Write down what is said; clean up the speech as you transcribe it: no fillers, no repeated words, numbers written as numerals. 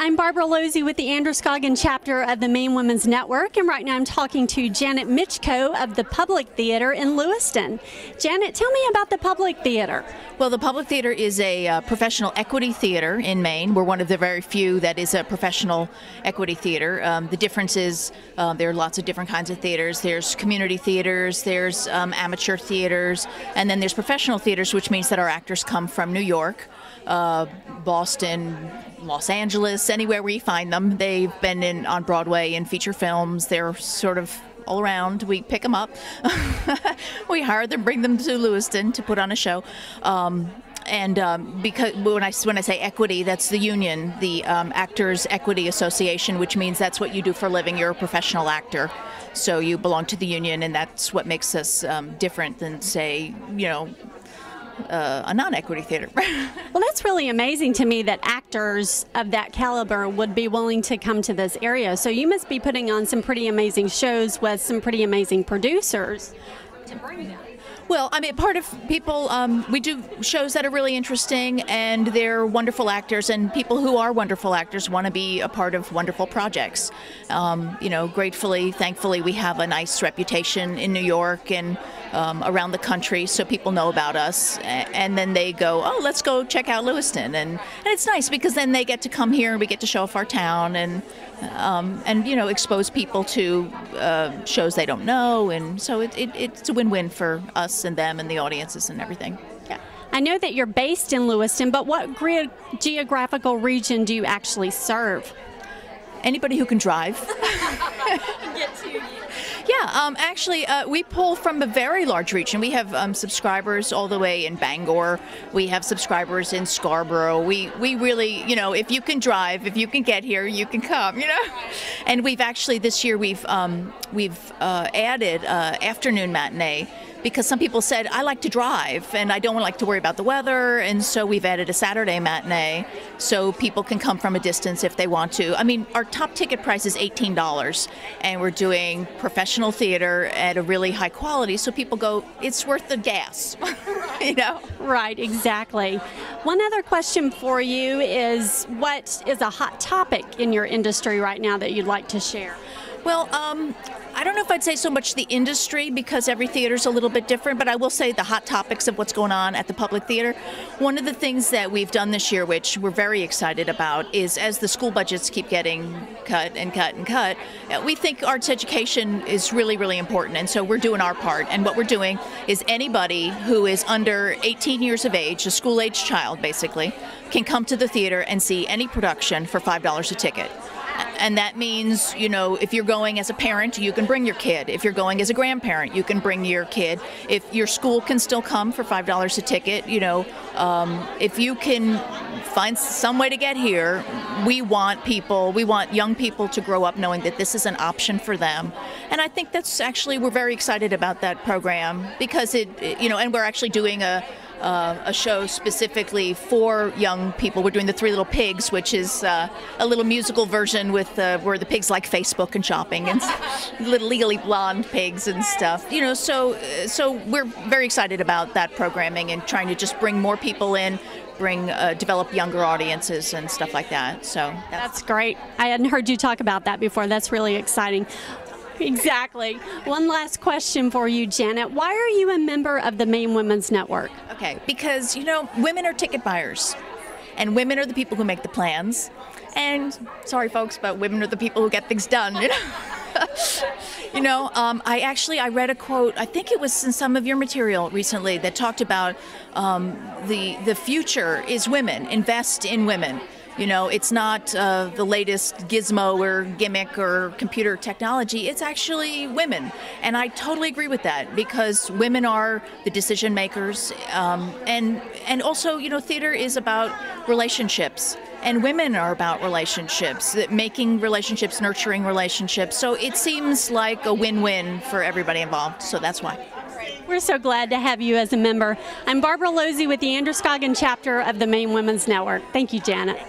I'm Barbara Losey with the Androscoggin chapter of the Maine Women's Network, and right now I'm talking to Janet Mitchko of the Public Theater in Lewiston. Janet, tell me about the Public Theater. Well, the Public Theater is a professional equity theater in Maine. We're one of the very few that is a professional equity theater. The difference is there are lots of different kinds of theaters. There's community theaters, there's amateur theaters, and then there's professional theaters, which means that our actors come from New York, Boston, Los Angeles, anywhere we find them. They've been on Broadway in feature films. They're sort of all around. We pick them up. We hire them, bring them to Lewiston to put on a show. Because when I say equity, that's the union, the Actors Equity Association, which means that's what you do for a living. You're a professional actor, so you belong to the union, and that's what makes us different than, say, a non-equity theater. Well, that's really amazing to me that actors of that caliber would be willing to come to this area. So you must be putting on some pretty amazing shows with some pretty amazing producers to bring them. Well, I mean, part of people, we do shows that are really interesting, and they're wonderful actors, and people who are wonderful actors want to be a part of wonderful projects. Gratefully, thankfully, we have a nice reputation in New York and around the country, so people know about us, and then they go, oh, let's go check out Lewiston, and it's nice because then they get to come here and we get to show off our town and expose people to shows they don't know, and so it's a win-win for us and them and the audiences and everything. Yeah. I know that you're based in Lewiston, but what geographical region do you actually serve? Anybody who can drive. Get to you. Yeah, actually, we pull from a very large region. We have subscribers all the way in Bangor. We have subscribers in Scarborough. We really, if you can drive, if you can get here, you can come, And we've actually, this year, we've added afternoon matinee, because some people said, I like to drive and I don't like to worry about the weather, and so we've added a Saturday matinee so people can come from a distance if they want to. I mean, our top ticket price is $18, and we're doing professional theater at a really high quality, so people go, it's worth the gas, Right, exactly. One other question for you is, what is a hot topic in your industry right now that you'd like to share? Well, I don't know if I'd say so much the industry, because every theater's a little bit different, but I will say the hot topics of what's going on at the Public Theater. One of the things that we've done this year, which we're very excited about, is as the school budgets keep getting cut and cut and cut, we think arts education is really, really important, and so we're doing our part. And what we're doing is anybody who is under 18 years of age, a school-age child basically, can come to the theater and see any production for $5 a ticket. And that means, if you're going as a parent, you can bring your kid. If you're going as a grandparent, you can bring your kid. If your school can still come for $5 a ticket, if you can find some way to get here, we want young people to grow up knowing that this is an option for them. And I think that's actually, we're very excited about that program, because and we're actually doing a show specifically for young people. We're doing The Three Little Pigs, which is a little musical version with where the pigs like Facebook and shopping and little Legally Blonde pigs and stuff. So we're very excited about that programming and trying to just bring more people in, develop younger audiences and stuff like that. So that's great. I hadn't heard you talk about that before. That's really exciting. Exactly. One last question for you, Janet. Why are you a member of the Maine Women's Network? Okay, because, women are ticket buyers, and women are the people who make the plans. And, sorry folks, but women are the people who get things done, I read a quote, I think it was in some of your material recently, that talked about the future is women. Invest in women. It's not the latest gizmo or gimmick or computer technology. It's actually women. And I totally agree with that, because women are the decision makers. And also, theater is about relationships. And women are about relationships, making relationships, nurturing relationships. So it seems like a win-win for everybody involved. So that's why. We're so glad to have you as a member. I'm Barbara Losey with the Androscoggin chapter of the Maine Women's Network. Thank you, Janet.